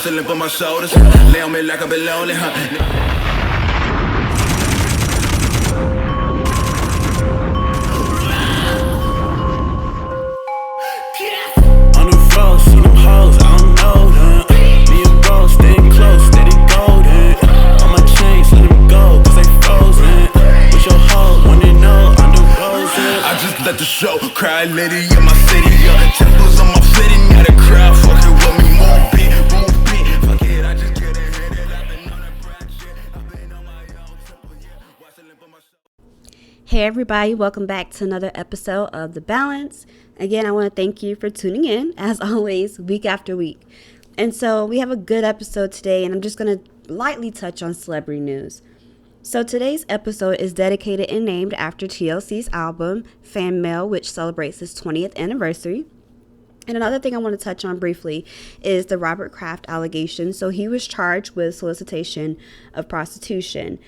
Watch the limp on my shoulders. Lay on me like I've been lonely, On the road, see them hoes, I don't know them. Me and bro, staying close, steady golden. On my chains, let them go, cause they frozen. With your hoe, wanna know, I'm the roses. I just let the show cry, lady in my city. Temples on my fitty, now the crowd fucking with me. Move beat, fuck it, I just get it hit it. I've been on that brag shit, I've been on my own temple, yeah. Watch the limp on my shoulder. Hey everybody, welcome back to another episode of The Balance. Again, I want to thank you for tuning in, as always, week after week. And so we have a good episode today, and I'm just going to lightly touch on celebrity news. So today's episode is dedicated and named after TLC's album, FanMail, which celebrates its 20th anniversary. And another thing I want to touch on briefly is the Robert Kraft allegation. So he was charged with solicitation of prostitution.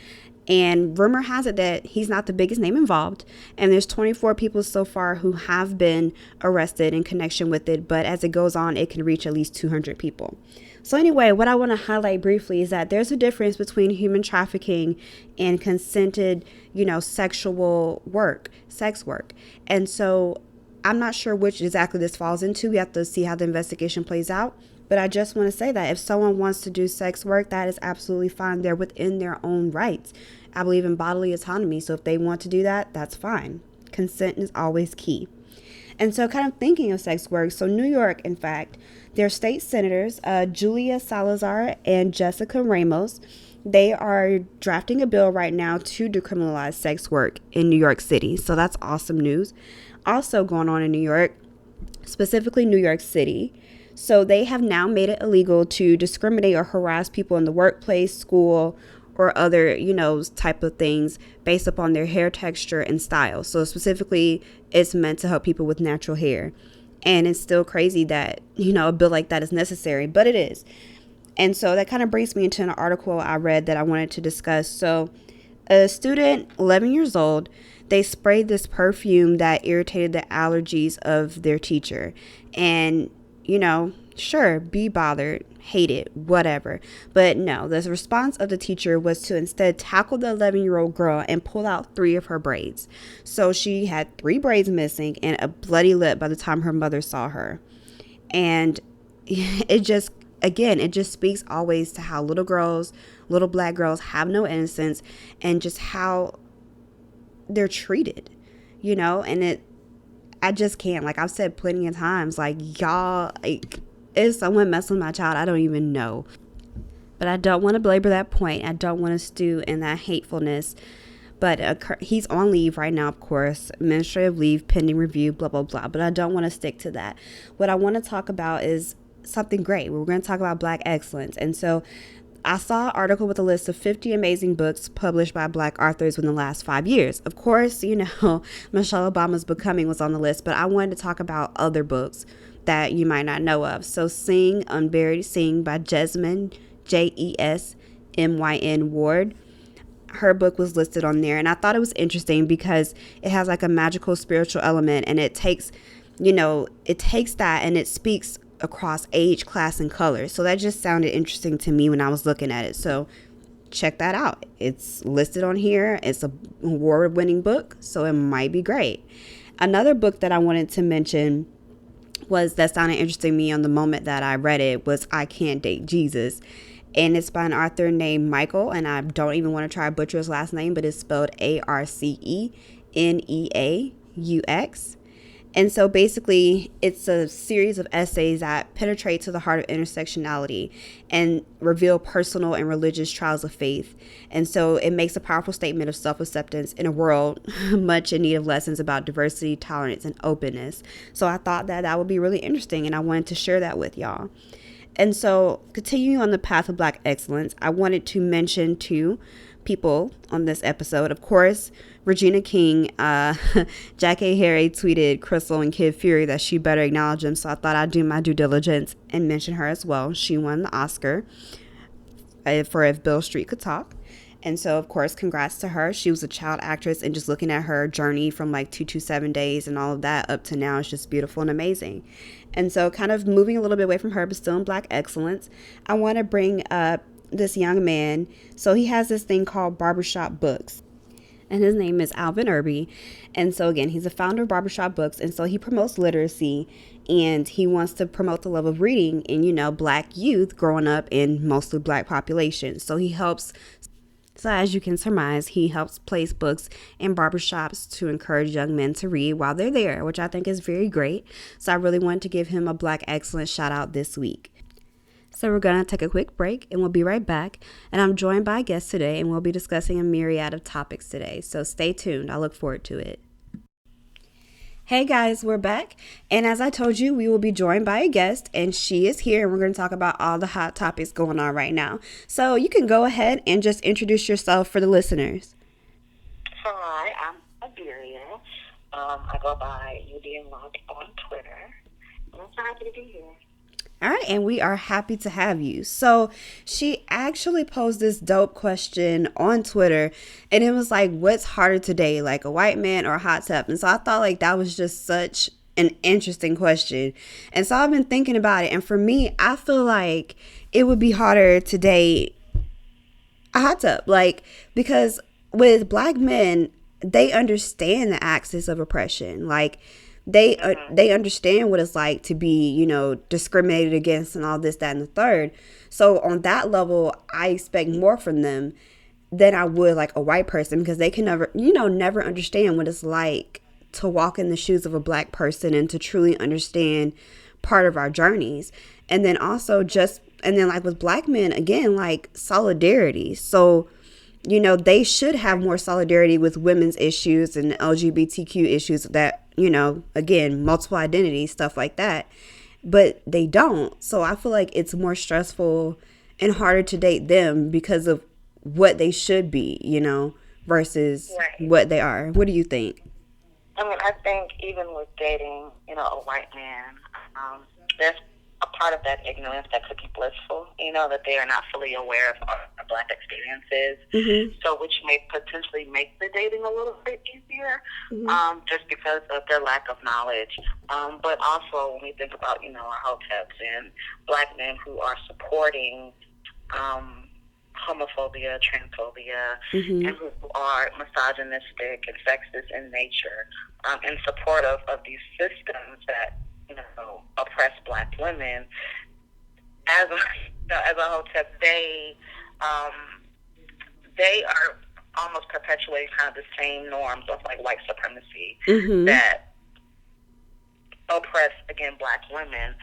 And rumor has it that he's not the biggest name involved. And there's 24 people so far who have been arrested in connection with it. But as it goes on, it can reach at least 200 people. So anyway, what I want to highlight briefly is that there's a difference between human trafficking and consented, sexual work, sex work. And so I'm not sure which exactly this falls into. We have to see how the investigation plays out. But I just want to say that if someone wants to do sex work, that is absolutely fine. They're within their own rights. I believe in bodily autonomy. So if they want to do that, that's fine. Consent is always key. And so kind of thinking of sex work. So New York, in fact, their state senators, Julia Salazar and Jessica Ramos, they are drafting a bill right now to decriminalize sex work in New York City. So that's awesome news. Also going on in New York, specifically New York City. So they have now made it illegal to discriminate or harass people in the workplace, school, or other, type of things based upon their hair texture and style. So specifically, it's meant to help people with natural hair. And it's still crazy that, a bill like that is necessary, but it is. And so that kind of brings me into an article I read that I wanted to discuss. So a student, 11 years old, they sprayed this perfume that irritated the allergies of their teacher. And sure, be bothered, hate it, whatever. But no, the response of the teacher was to instead tackle the 11-year-old girl and pull out 3 of her braids. So she had 3 braids missing and a bloody lip by the time her mother saw her. And it just speaks always to how little black girls have no innocence and just how they're treated, and I just can't. Like I've said plenty of times, y'all, if someone messed with my child, I don't even know. But I don't want to belabor that point. I don't want to stew in that hatefulness. But he's on leave right now, of course, administrative leave, pending review, blah, blah, blah. But I don't want to stick to that. What I want to talk about is something great. We're going to talk about Black excellence. And so I saw an article with a list of 50 amazing books published by Black authors within the last 5 years. Of course, Michelle Obama's Becoming was on the list, but I wanted to talk about other books that you might not know of. So Sing, Unburied Sing by Jesmyn, Jesmyn Ward. Her book was listed on there, and I thought it was interesting because it has like a magical spiritual element, and it takes that and it speaks across age, class, and color. So that just sounded interesting to me when I was looking at it. So check that out. It's listed on here. It's a award-winning book, so it might be great. Another book that I wanted to mention that sounded interesting to me on the moment that I read it was I Can't Date Jesus. And it's by an author named Michael, and I don't even want to try to butcher his last name, but it's spelled Arceneaux. And so basically, it's a series of essays that penetrate to the heart of intersectionality and reveal personal and religious trials of faith. And so it makes a powerful statement of self-acceptance in a world much in need of lessons about diversity, tolerance, and openness. So I thought that would be really interesting, and I wanted to share that with y'all. And so continuing on the path of Black excellence, I wanted to mention 2 people on this episode. Of course, Regina King, Jackie Harry tweeted Crystal and Kid Fury that she better acknowledge them. So I thought I'd do my due diligence and mention her as well. She won the Oscar for If Beale Street Could Talk. And so, of course, congrats to her. She was a child actress, and just looking at her journey from like 227 days and all of that up to now is just beautiful and amazing. And so, kind of moving a little bit away from her, but still in Black excellence, I want to bring up this young man. So, he has this thing called Barbershop Books, and his name is Alvin Irby. And so, again, he's a founder of Barbershop Books, and so he promotes literacy, and he wants to promote the love of reading in, Black youth growing up in mostly Black populations. So as you can surmise, he helps place books in barbershops to encourage young men to read while they're there, which I think is very great. So I really wanted to give him a Black excellence shout out this week. So we're going to take a quick break, and we'll be right back. And I'm joined by a guest today, and we'll be discussing a myriad of topics today. So stay tuned. I look forward to it. Hey guys, we're back. And as I told you, we will be joined by a guest, and she is here, and we're going to talk about all the hot topics going on right now. So you can go ahead and just introduce yourself for the listeners. Hi, I'm Iberia. I go by UD Unlocked on Twitter. And I'm so happy to be here. All right, and we are happy to have you. So she actually posed this dope question on Twitter, and it was like, what's harder today, like a white man or a hot tub? And so I thought like that was just such an interesting question. And so I've been thinking about it, and for me, I feel like it would be harder to date a hot tub, like, because with Black men, they understand the axis of oppression, like they understand what it's like to be, discriminated against and all this, that, and the third. So on that level, I expect more from them than I would like a white person, because they can never understand what it's like to walk in the shoes of a Black person and to truly understand part of our journeys. And then also like with Black men, again, like solidarity. So they should have more solidarity with women's issues and LGBTQ issues that, again, multiple identities, stuff like that. But they don't. So I feel like it's more stressful and harder to date them because of what they should be, versus what they are. What do you think? I think even with dating, a white man, there's a part of that ignorance that could be blissful, that they are not fully aware of our Black experiences, so which may potentially make the dating a little bit easier, just because of their lack of knowledge. But also when we think about, our hoteps and Black men who are supporting homophobia, transphobia, and who are misogynistic and sexist in nature, in support of these systems that oppress Black women. As a hotep, they are almost perpetuating kind of the same norms of like white supremacy that oppress, again, Black women.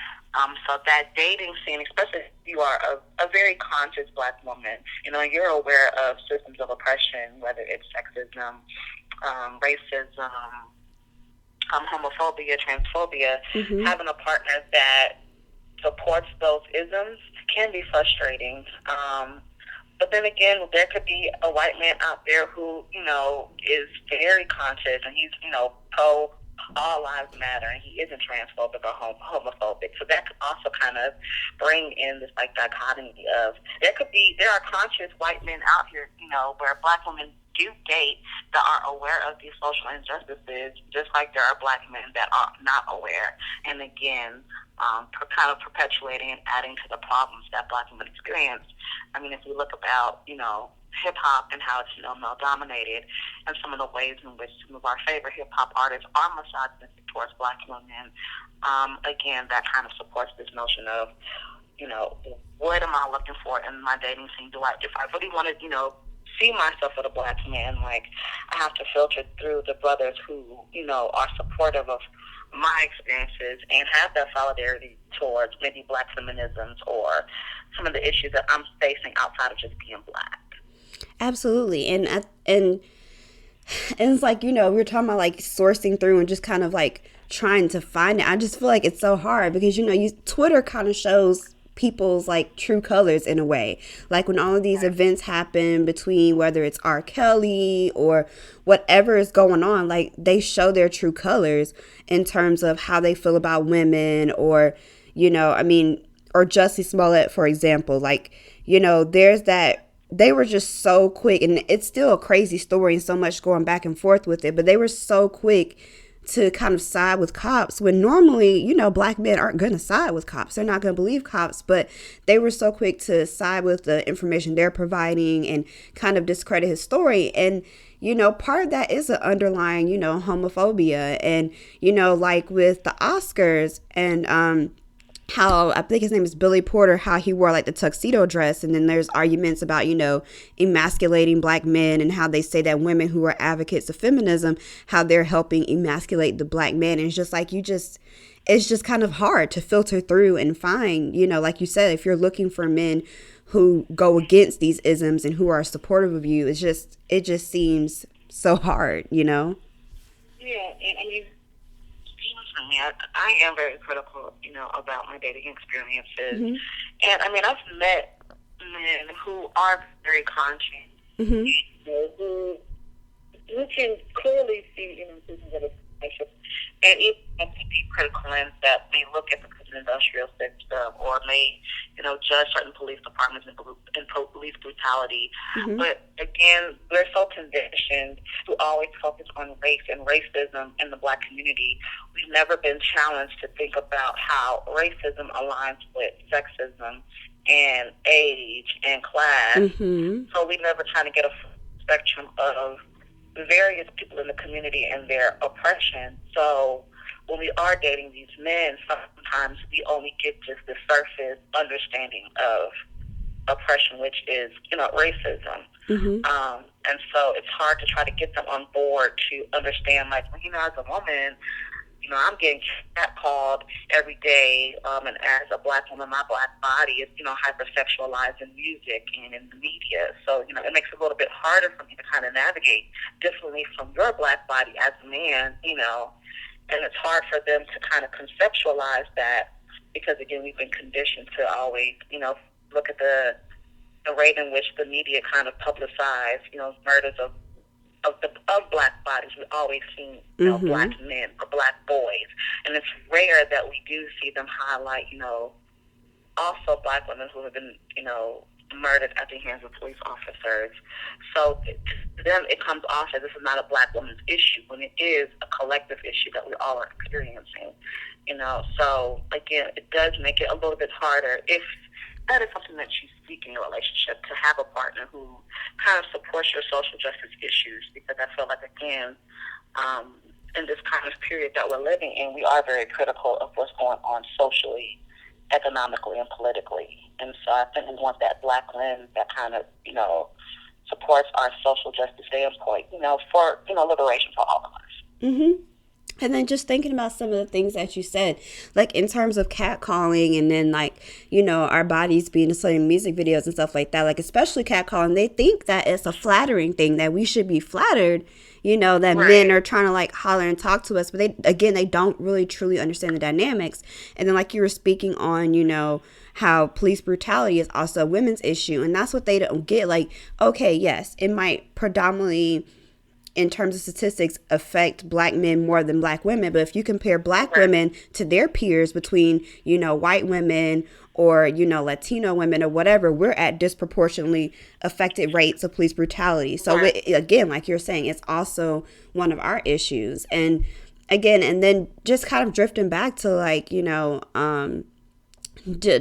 So that dating scene, especially if you are a very conscious Black woman, you're aware of systems of oppression, whether it's sexism, racism, homophobia, transphobia, having a partner that supports those isms can be frustrating. But then again, there could be a white man out there who, is very conscious, and he's, pro all lives matter, and he isn't transphobic or homophobic. So that could also kind of bring in this like dichotomy of there are conscious white men out here, where Black women do date that are aware of these social injustices, just like there are Black men that are not aware. And again, kind of perpetuating and adding to the problems that Black women experience. If you look about, hip-hop and how it's, male-dominated, and some of the ways in which some of our favorite hip-hop artists are misogynistic towards Black women, again, that kind of supports this notion of, what am I looking for in my dating scene? If I really want to, see myself with a Black man, like, I have to filter through the brothers who, are supportive of my experiences and have that solidarity towards maybe Black feminisms or some of the issues that I'm facing outside of just being Black. Absolutely. And it's like, we were talking about like sourcing through and just kind of like trying to find it. I just feel like it's so hard because, Twitter kind of shows people's like true colors in a way. Like when all of these events happen between whether it's R. Kelly or whatever is going on, like they show their true colors in terms of how they feel about women or, or Jussie Smollett, for example, like, there's that they were just so quick, and it's still a crazy story and so much going back and forth with it, but they were so quick to kind of side with cops when normally, black men aren't going to side with cops. They're not going to believe cops, but they were so quick to side with the information they're providing and kind of discredit his story. And, part of that is an underlying, homophobia. And, like with the Oscars and, how I think his name is Billy Porter, how he wore like the tuxedo dress. And then there's arguments about, emasculating black men and how they say that women who are advocates of feminism, how they're helping emasculate the black man. And it's just like, it's just kind of hard to filter through and find, like you said, if you're looking for men who go against these isms and who are supportive of you, it just seems so hard, Yeah, and I mean, for me, I am very critical, about my dating experiences. Mm-hmm. And I mean, I've met men who are very conscious, mm-hmm. who can clearly see, this is a relationship, and even have to be critical lens that may look at the prison industrial system or may, judge certain police departments and police brutality. Mm-hmm. But again, we're so conditioned to always focus on race and racism in the black community. We've never been challenged to think about how racism aligns with sexism and age and class. Mm-hmm. So we never try to get a spectrum of various people in the community and their oppression. So when we are dating these men, sometimes we only get just the surface understanding of oppression, which is, racism. Mm-hmm. And so it's hard to try to get them on board to understand, like, as a woman, I'm getting catcalled every day, and as a black woman, my black body is, hypersexualized in music and in the media. So, it makes it a little bit harder for me to kind of navigate differently from your black body as a man, and it's hard for them to kind of conceptualize that because, again, we've been conditioned to always, look at the rate in which the media kind of publicize, murders of black bodies. We always see, mm-hmm. black men or black boys. And it's rare that we do see them highlight, also black women who have been, murdered at the hands of police officers. So to them, it comes off as this is not a black woman's issue when it is a collective issue that we all are experiencing. So again, it does make it a little bit harder if that is something that you seek in a relationship, to have a partner who kind of supports your social justice issues, because I feel like, again, in this kind of period that we're living in, we are very critical of what's going on socially, economically, and politically. And so I think we want that black lens that kind of, supports our social justice standpoint, for, liberation for all of us. Mm-hmm. And then just thinking about some of the things that you said, like in terms of catcalling and then like, our bodies being displayed in music videos and stuff like that, like especially catcalling, they think that it's a flattering thing, that we should be flattered, that right. Men are trying to like holler and talk to us. But they don't really truly understand the dynamics. And then like you were speaking on, how police brutality is also a women's issue. And that's what they don't get. Like, okay, yes, it might predominantly, in terms of statistics, affect black men more than black women. But if you compare black women to their peers between, white women or, Latino women or whatever, we're at disproportionately affected rates of police brutality. So again, like you're saying, it's also one of our issues. And again, and then just kind of drifting back to like,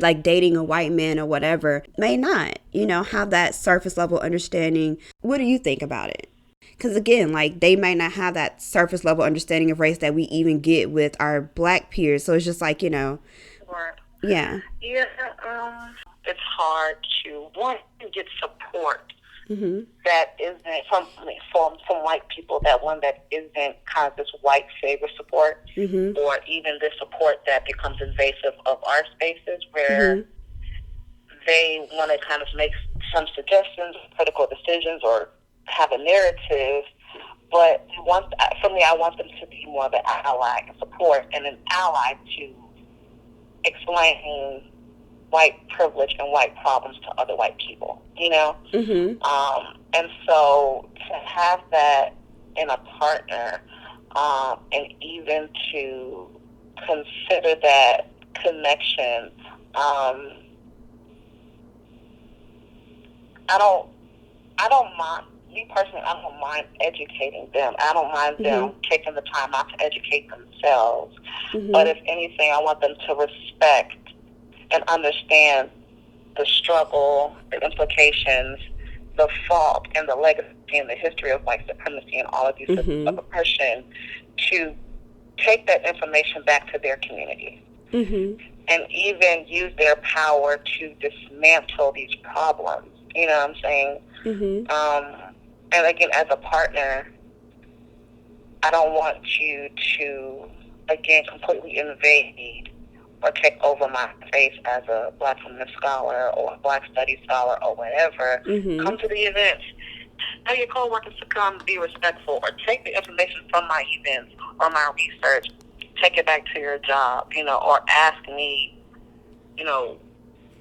like dating a white man or whatever may not, have that surface level understanding. What do you think about it? Because again, like they might not have that surface level understanding of race that we even get with our black peers. So it's just like, Sure. Yeah. Yeah. It's hard to get support mm-hmm. that isn't from white people. That one that isn't kind of this white savior support, mm-hmm. or even this support that becomes invasive of our spaces, where mm-hmm. they want to kind of make some suggestions, critical decisions, or have a narrative, but I want them to be more of an ally and support, and an ally to explain white privilege and white problems to other white people, Mm-hmm. And so to have that in a partner, and even to consider that connection, I don't mind, me personally, I don't mind educating them. I don't mind them taking the time out to educate themselves. But if anything, I want them to respect and understand the struggle, the implications, the fault, and the legacy and the history of white supremacy and all of these systems of oppression, to take that information back to their community. And even use their power to dismantle these problems. You know what I'm saying? And again, as a partner, I don't want you to, again, completely invade or take over my space as a Black feminist scholar or a Black studies scholar or whatever. Come to the events. Tell your coworkers to come, be respectful, or take the information from my events or my research, take it back to your job, you know, or ask me, you know,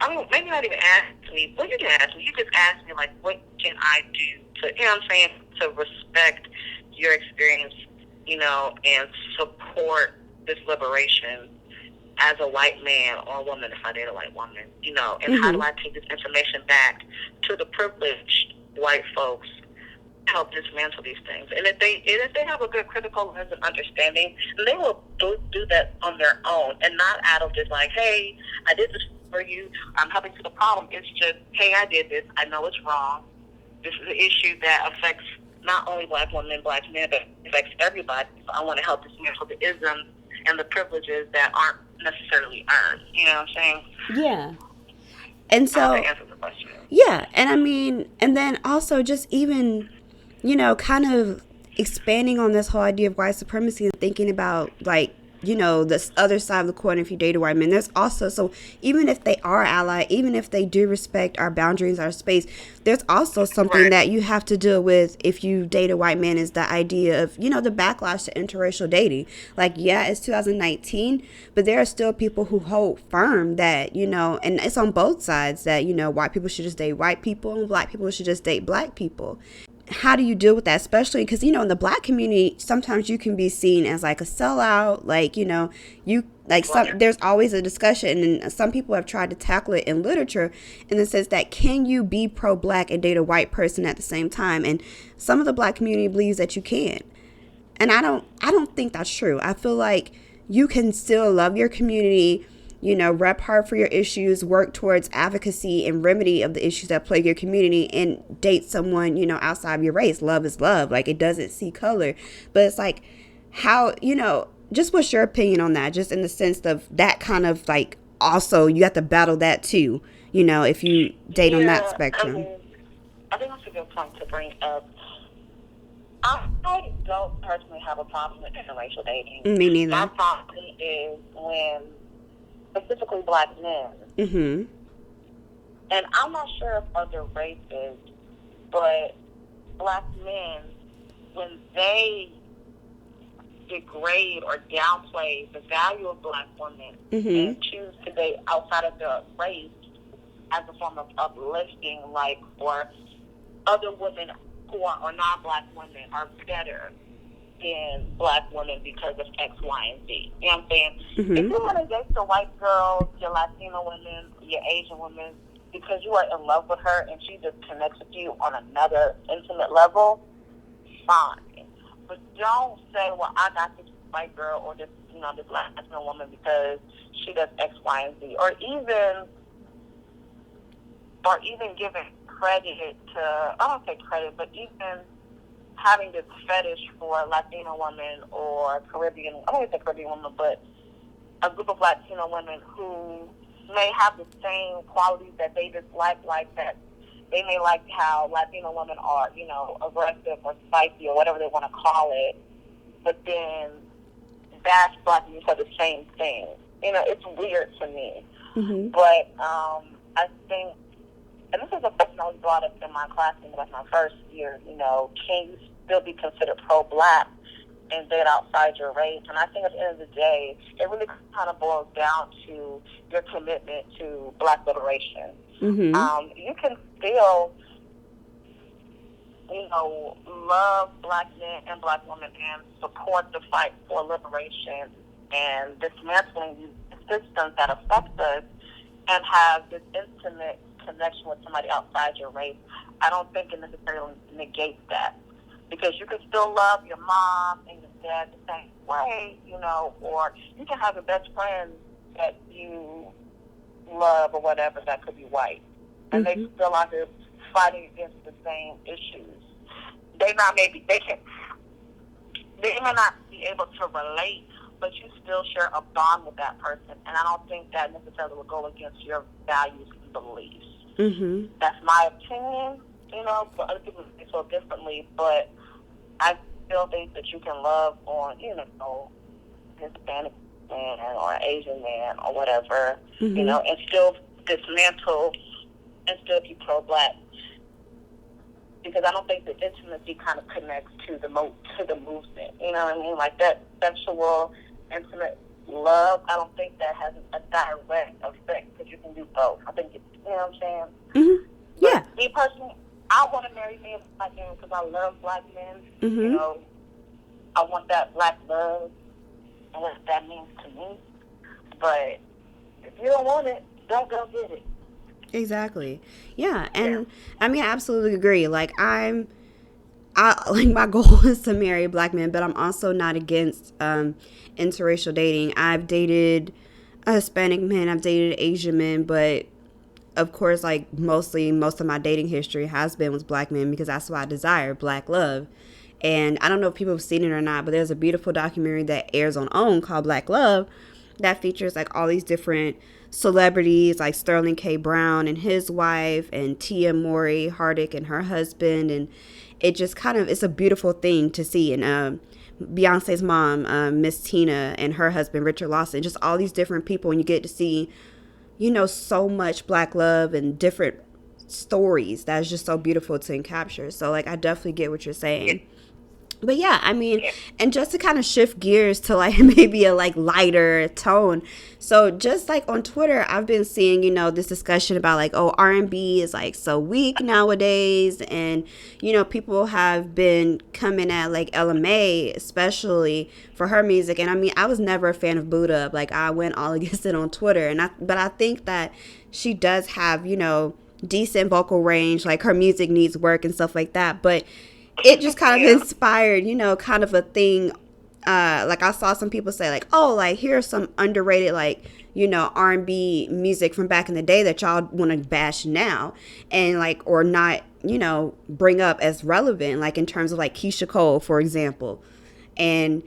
I don't, maybe not even ask me, but you can ask me. You just ask me, like, what can I do to, you know what I'm saying, to respect your experience, you know, and support this liberation as a white man or woman, if I date a white woman, you know, and how do I take this information back to the privileged white folks, help dismantle these things. And if they have a good critical lens and understanding, they will do that on their own and not out of just like, hey, I did this for you, I'm helping to the problem. It's just, hey, I did this, I know it's wrong. This is an issue that affects not only Black women, Black men, but affects everybody. So I want to help dismantle the isms and the privileges that aren't necessarily earned. You know what I'm saying? Yeah. And so, that answers the question. Yeah. And I mean, and then also just even, you know, kind of expanding on this whole idea of white supremacy and thinking about, like, you know, this other side of the coin. If you date a white man, there's also, so even if they are ally, even if they do respect our boundaries, our space, there's also something that you have to deal with if you date a white man, is the idea of, you know, the backlash to interracial dating. Like, yeah, it's 2019, but there are still people who hold firm that, you know, and it's on both sides, that, you know, white people should just date white people and Black people should just date Black people. How do you deal with that? Especially because, you know, in the Black community, sometimes you can be seen as like a sellout, like, you know, you like there's always a discussion, and some people have tried to tackle it in literature in the sense that, can you be pro-Black and date a white person at the same time? And some of the Black community believes that you can, and I don't think that's true. I feel like you can still love your community, you know, rep hard for your issues, work towards advocacy and remedy of the issues that plague your community, and date someone, you know, outside of your race. Love is love. Like, it doesn't see color. But it's like, how, you know, just what's your opinion on that? Just in the sense of that kind of, like, also you have to battle that too, you know, if you date on that spectrum. I think that's a good point to bring up. I don't personally have a problem with interracial dating. Me neither. My problem is when specifically Black men. And I'm not sure if other races, but Black men, when they degrade or downplay the value of Black women and choose to date outside of their race as a form of uplifting, like, or other women who are non-Black women are better than Black women because of X, Y, and Z. You know what I'm saying? If you want to date your white girls, your Latino women, your Asian women, because you are in love with her and she just connects with you on another intimate level, fine. But don't say, well, I got this white girl or this, you know, this Latino woman because she does X, Y, and Z. Or even giving credit to, I don't say credit, but even having this fetish for a Latino woman or Caribbean, I don't even say Caribbean woman, but a group of Latino women who may have the same qualities that they dislike, like that they may like how Latino women are, you know, aggressive or spicy or whatever they want to call it, but then bash Black people for the same thing. You know, it's weird to me. But I think, and this is a question I was brought up in my class in like my first year, you know, can you still be considered pro-Black and date outside your race? And I think at the end of the day, it really kind of boils down to your commitment to Black liberation. You can still, you know, love Black men and Black women and support the fight for liberation and dismantling these systems that affect us, and have this intimate connection with somebody outside your race, I don't think it necessarily negates that. Because you can still love your mom and your dad the same way, or you can have a best friend that you love or whatever that could be white. And they still out here fighting against the same issues. They may not be able to relate, but you still share a bond with that person. And I don't think that necessarily will go against your values and beliefs. Mm-hmm. That's my opinion, but other people say so differently. But I still think that you can love on, Hispanic man or Asian man or whatever, and still dismantle and still be pro-black. Because I don't think the intimacy kind of connects to the movement. You know what I mean? Like that sexual, intimate love, I don't think that has a direct effect because you can do both. I think it's, you know what I'm saying? Mm-hmm. Yeah. But me personally, I want to marry me a black man because I love black men. Mm-hmm. I want that black love and what that means to me. But if you don't want it, don't go get it. Exactly. Yeah. And I mean, I absolutely agree. Like my goal is to marry a black man, but I'm also not against interracial dating. I've dated a Hispanic man, I've dated Asian men, but of course, like most of my dating history has been with black men because that's what I desire, black love. And I don't know if people have seen it or not, but there's a beautiful documentary that airs on OWN called Black Love that features like all these different celebrities like Sterling K. Brown and his wife and Tia Mowry Hardick and her husband. And it just it's a beautiful thing to see. And Beyonce's mom, Miss Tina, and her husband, Richard Lawson, just all these different people. And you get to see, so much black love and different stories. That's just so beautiful to capture. So like, I definitely get what you're saying. But yeah, I mean, and just to kind of shift gears to like maybe a like lighter tone. So just like on Twitter, I've been seeing, this discussion about like, oh, R&B is like so weak nowadays. And, people have been coming at like Ella Mai, especially for her music. And I mean, I was never a fan of Boot Up. Like I went all against it on Twitter. But I think that she does have, decent vocal range. Like her music needs work and stuff like that. But it just kind of inspired, kind of a thing. Like I saw some people say like, oh, like here's some underrated, like, R&B music from back in the day that y'all want to bash now and like, or not, bring up as relevant, like in terms of like Keisha Cole, for example. And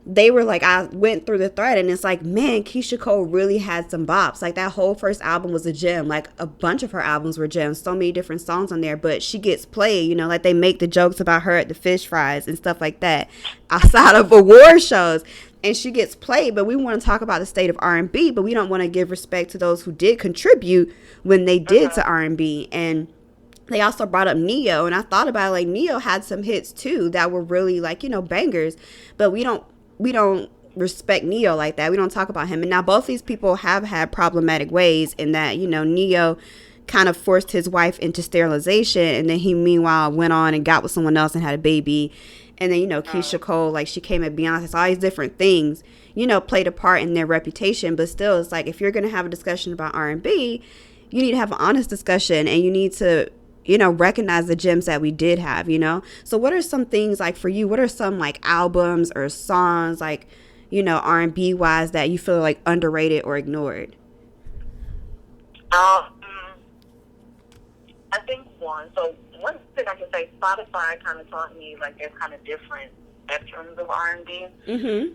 they were like, I went through the thread and it's like, man, Keisha Cole really had some bops. Like that whole first album was a gem. Like a bunch of her albums were gems. So many different songs on there, but she gets played, like they make the jokes about her at the fish fries and stuff like that outside of award shows. And she gets played, but we want to talk about the state of R&B, but we don't want to give respect to those who did contribute when they did to R&B. And they also brought up Neo, and I thought about it, like Neo had some hits too that were really like, bangers, but we don't respect Neo like that. We don't talk about him. And now both these people have had problematic ways in that, Neo kind of forced his wife into sterilization, and then he meanwhile went on and got with someone else and had a baby. And then, Keisha Cole, like she came at Beyonce. So all these different things, played a part in their reputation. But still, it's like if you're going to have a discussion about R&B, you need to have an honest discussion, and you need to recognize the gems that we did have, So what are some things like for you? What are some like albums or songs like, R&B wise that you feel like underrated or ignored? I think one thing I can say, Spotify kind of taught me like there's kind of different spectrums of R&B. Mm-hmm.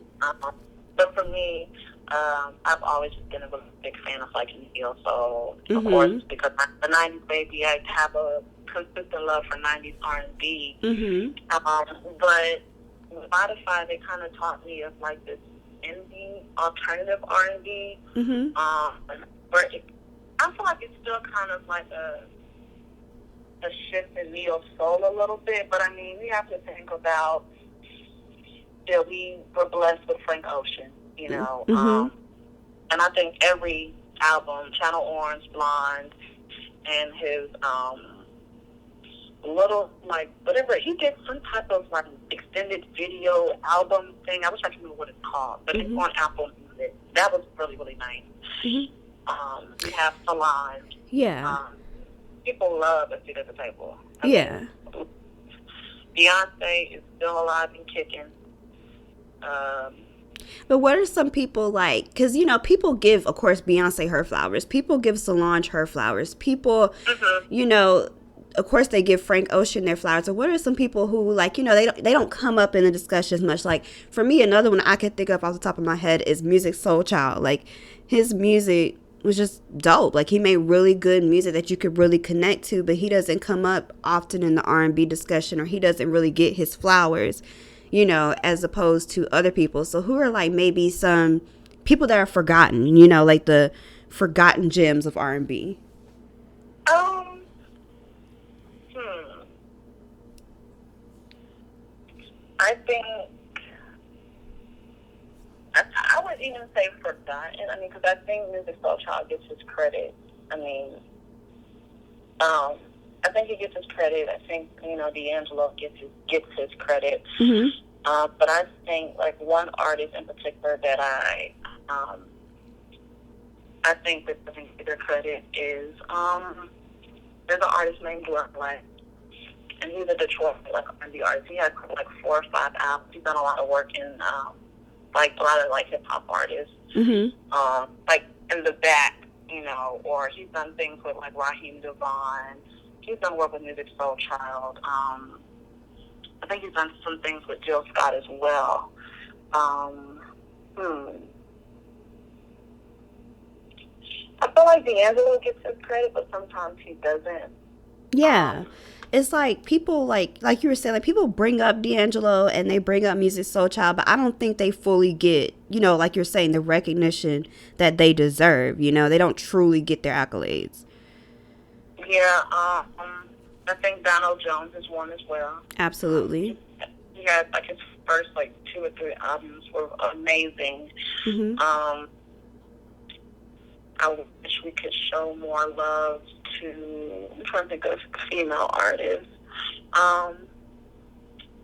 But for me, I've always been a really big fan of like Neo. So of course, because I'm a '90s baby, I have a consistent love for '90s R&B. Mm-hmm. But Spotify, they kind of taught me of like this indie alternative R&B. Mm-hmm. Where I feel like it's still kind of like a shift in Neo soul a little bit. But I mean, we have to think about that we were blessed with Frank Ocean. Mm-hmm. And I think every album, Channel Orange, Blonde, and his little, like, whatever, he did some type of, like, extended video album thing. I wish I could remember what it's called, but it's on Apple Music. That was really, really nice. Mm-hmm. We have Solange. Yeah. people love a seat at the table. Yeah. Beyonce is still alive and kicking. But what are some people like? Because, you know, people give, of course, Beyonce her flowers. People give Solange her flowers. People, you know, of course, they give Frank Ocean their flowers. But what are some people who, like, you know, they don't come up in the discussions much? Like, for me, another one I could think of off the top of my head is Music Soul Child. Like, his music was just dope. Like, he made really good music that you could really connect to, but he doesn't come up often in the R&B discussion, or he doesn't really get his flowers, you know, as opposed to other people. So who are like maybe some people that are forgotten, you know, like the forgotten gems of R&B? I think I would even say forgotten. I mean, because I think Music Soul Child gets his credit. I mean, I think he gets his credit. I think, you know, D'Angelo gets his credit. But I think like one artist in particular that I think that doesn't get their credit is there's an artist named Black, and he's a Detroit like R&B artist. He has like 4 or 5 albums. He's done a lot of work in like a lot of like hip hop artists, like in the back, you know, or he's done things with like Raheem Devon. He's done work with Music Soul Child. I think he's done some things with Jill Scott as well. I feel like D'Angelo gets his credit, but sometimes he doesn't. Yeah. It's like people like you were saying, like people bring up D'Angelo and they bring up Music Soul Child, but I don't think they fully get, you know, like you're saying, the recognition that they deserve. You know, they don't truly get their accolades. Yeah, I think Donald Jones is one as well. Absolutely. He had like his first like 2 or 3 albums were amazing. I wish we could show more love to, I'm trying to think of female artists.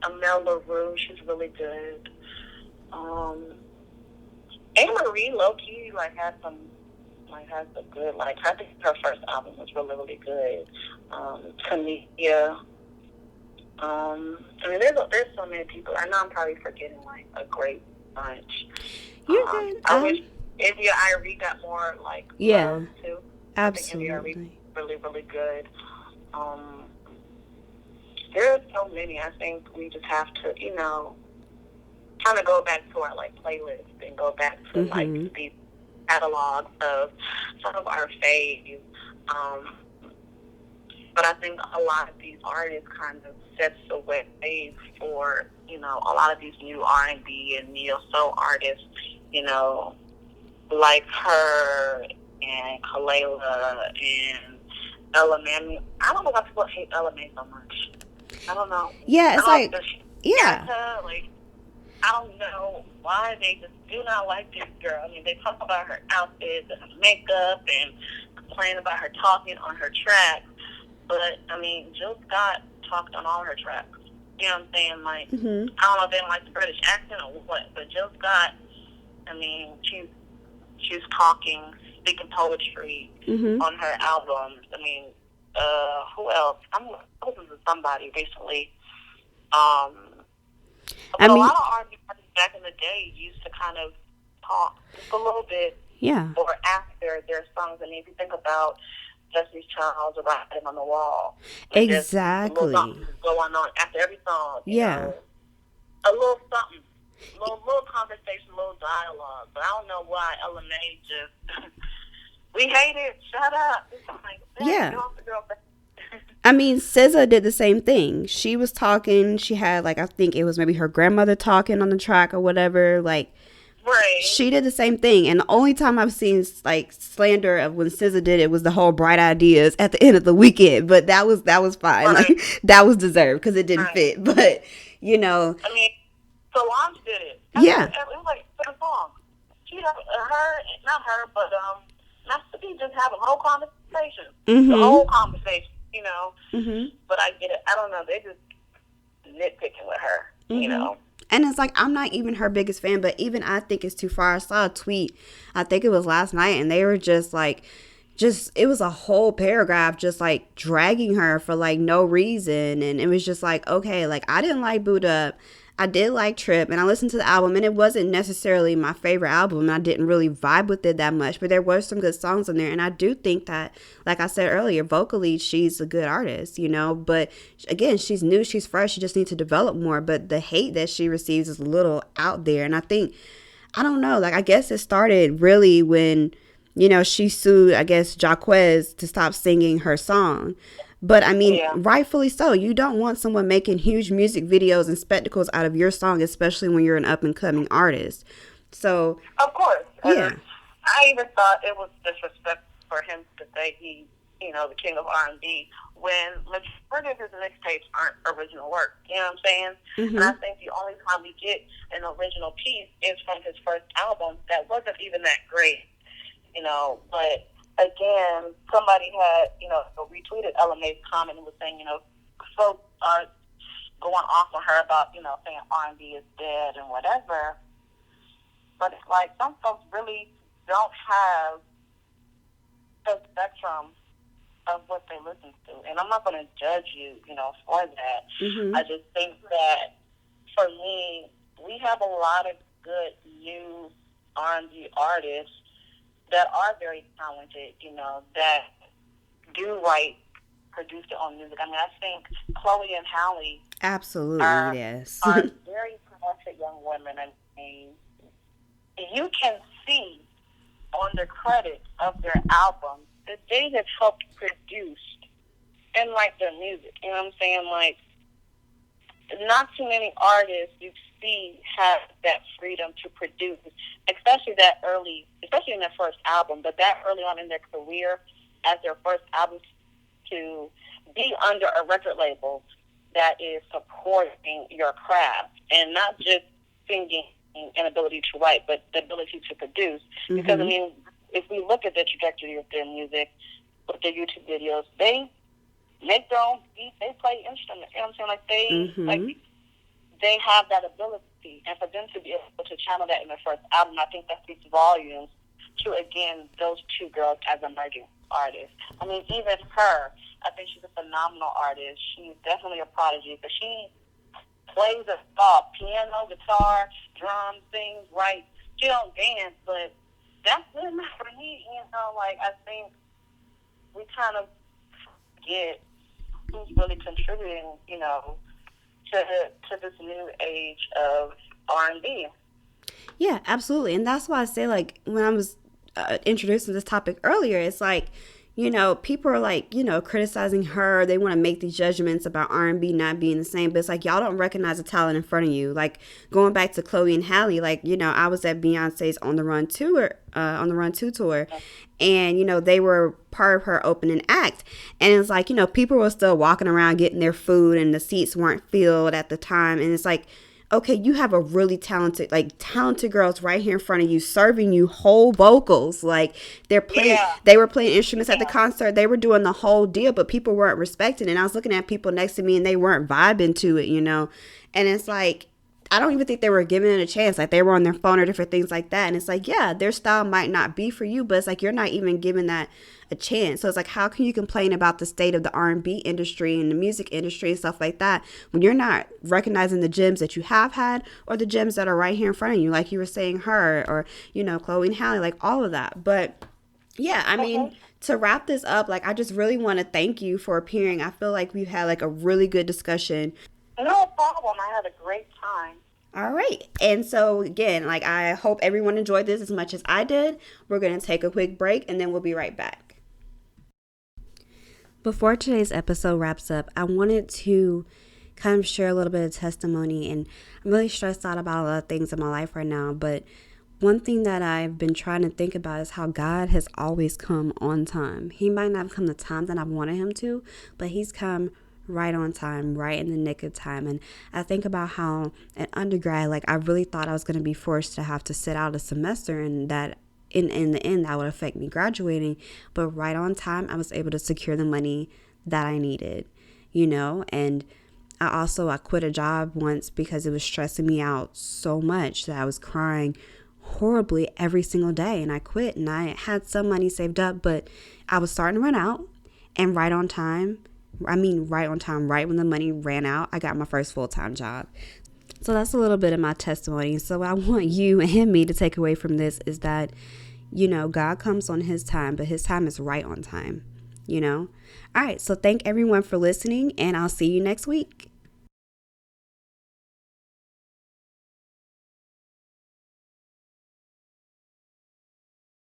Amel LaRue, she's really good. Anne-Marie low-key like has a good, like I think her first album was really, really good. Tamia. I mean, there's so many people. I know I'm probably forgetting like a great bunch. You're good. I wish India Irie got more like love too. Absolutely. I think India Irie really, really good. There are so many. I think we just have to, you know, kind of go back to our like playlist and go back to like these catalogs of some of our faves. But I think a lot of these artists kind of sets the way for, you know, a lot of these new R&B and neo-soul artists, you know, like her and Kalela and Ella Mai. I don't know why people hate Ella Mai so much. I don't know. Yeah, it's like, yeah. Like, I don't know why they just do not like this girl. I mean, they talk about her outfits and her makeup and complain about her talking on her tracks. But, I mean, Jill Scott talked on all her tracks. You know what I'm saying? Like, I don't know if they don't like the British accent or what, but Jill Scott, I mean, she's talking, speaking poetry on her albums. I mean, who else? I'm listening to somebody recently. A lot of R&B artists back in the day used to kind of talk just a little bit or after their songs. I mean, if you think about Destiny's Child or Writing on the Wall. Exactly. Going on after every song. You know, a little something. Little conversation, little dialogue. But I don't know why Ella Mai just, we hate it. Shut up. It's like, get off the girl. I mean, SZA did the same thing. She was talking. She had, like, I think it was maybe her grandmother talking on the track or whatever. Like, she did the same thing. And the only time I've seen, like, slander of when SZA did it was the whole Bright Ideas at the end of the weekend. But that was fine. Like, that was deserved because it didn't fit. But, you know. I mean, Solange did it. It was like a song. She had not her, but Master P just have a whole conversation. The whole conversation, you know. But I get it. I don't know. They just nitpicking with her, you know. And it's like, I'm not even her biggest fan, but even I think it's too far. I saw a tweet, I think it was last night, and they were just like, just, it was a whole paragraph just like dragging her for like no reason. And it was just like, okay, like I didn't like Boot Up. I did like Trip, and I listened to the album, and it wasn't necessarily my favorite album, and I didn't really vibe with it that much, but there were some good songs in there. And I do think that, like I said earlier, vocally she's a good artist, you know, but again, she's new, she's fresh, she just needs to develop more. But the hate that she receives is a little out there. And I think, I don't know, like I guess it started really when, you know, she sued, I guess, Jaquez to stop singing her song. But I mean, Yeah. rightfully so. You don't want someone making huge music videos and spectacles out of your song, especially when you're an up and coming artist. So, Of course. yeah, I even thought it was disrespectful for him to say he, the king of R&B, when majority of his mixtapes aren't original work. You know what I'm saying? hmm, And I think the only time we get an original piece is from his first album that wasn't even that great. But again, somebody had, retweeted LMA's comment and was saying, folks are going off on her about, saying R&B is dead and whatever. But it's like some folks really don't have the spectrum of what they listen to. And I'm not going to judge you, for that. hmm, I just think that for me, we have a lot of good new R&B artists that are very talented, that do write, produce their own music. I mean, I think Chloe and Halle absolutely, are yes. very talented young women. I mean, you can see on the credits of their albums that they have helped produce and write their music. You know what I'm saying? Like, not too many artists you see have that freedom to produce, especially especially in their first album, but that early on in their career, as their first album, to be under a record label that is supporting your craft and not just singing and ability to write, but the ability to produce. Because, I mean, if we look at the trajectory of their music, with their YouTube videos, they make their own beats, they play instruments, you know what I'm saying? They have that ability, and for them to be able to channel that in their first album, I think that speaks volumes to, again, those two girls as emerging artists. I mean, even her, I think she's a phenomenal artist. She's definitely a prodigy, but she plays a piano, guitar, drums, sings, writes. She don't dance, but that's good enough for me. I think we kind of get who's really contributing, to this new age of R&B. Yeah, absolutely. And that's why I say, like, when I was introducing this topic earlier, it's like, people are like, criticizing her. They want to make these judgments about R&B not being the same. But it's like, y'all don't recognize the talent in front of you. Like, going back to Chloe and Halle, like, I was at Beyonce's On the Run tour, and, they were part of her opening act. And it's like, people were still walking around getting their food, and the seats weren't filled at the time. And it's like, okay, you have a really talented girls right here in front of you, serving you whole vocals. Like, they were playing instruments at the concert. They were doing the whole deal, but people weren't respecting it. And I was looking at people next to me, and they weren't vibing to it, And it's like, I don't even think they were giving it a chance. Like, they were on their phone or different things like that. And it's like, yeah, their style might not be for you, but it's like, you're not even giving that a chance. So it's like, how can you complain about the state of the R&B industry and the music industry and stuff like that when you're not recognizing the gems that you have had, or the gems that are right here in front of you, like you were saying, her, or, Chloe and Halle, like all of that. But yeah, I mean, to wrap this up, like, I just really want to thank you for appearing. I feel like we've had like a really good discussion. No problem. I had a great time. All right. And so, again, like, I hope everyone enjoyed this as much as I did. We're going to take a quick break, and then we'll be right back. Before today's episode wraps up, I wanted to kind of share a little bit of testimony. And I'm really stressed out about a lot of things in my life right now. But one thing that I've been trying to think about is how God has always come on time. He might not have come the time that I wanted him to, but he's come right on time, right in the nick of time. And I think about how at undergrad, like, I really thought I was going to be forced to have to sit out a semester, and that in the end that would affect me graduating. But right on time, I was able to secure the money that I needed, and I quit a job once because it was stressing me out so much that I was crying horribly every single day, and I quit, and I had some money saved up, but I was starting to run out. And right on time, right when the money ran out, I got my first full-time job. So that's a little bit of my testimony. So I want you and me to take away from this is that, God comes on his time, but his time is right on time, All right. So thank everyone for listening, and I'll see you next week.